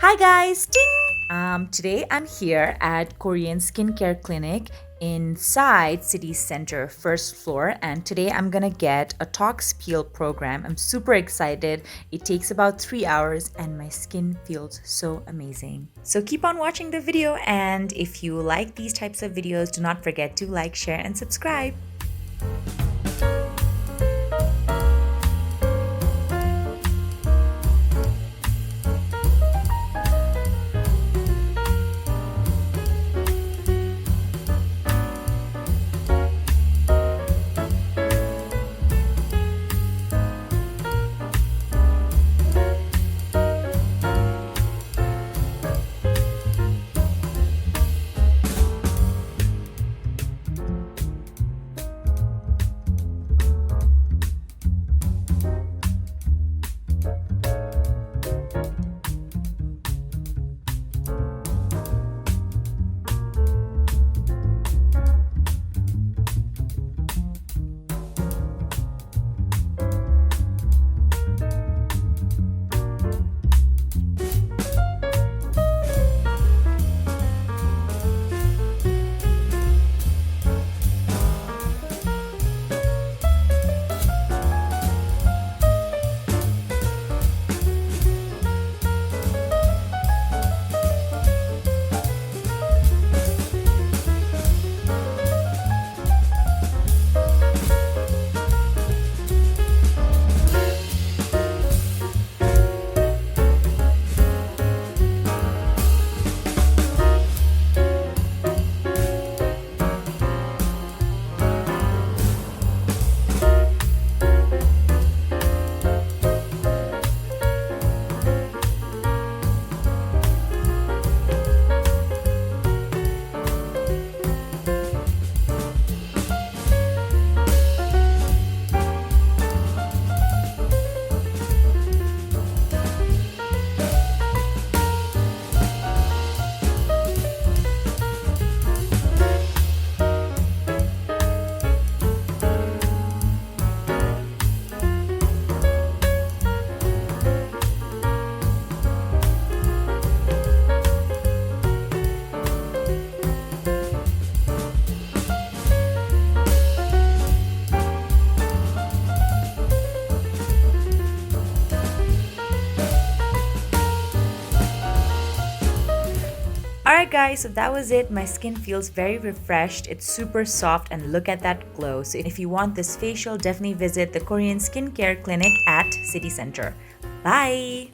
Hi guys, ting! Today I'm here at Korean skincare clinic inside city center first floor, and today I'm gonna get a tox peel program. I'm super excited. It takes about 3 hours and my skin feels so amazing. So keep on watching the video, and if you like these types of videos, do not forget to like, share and subscribe. Alright guys, so that was it. My skin feels very refreshed. It's super soft and look at that glow. So if you want this facial, definitely visit the Korean skincare clinic at City Center. Bye!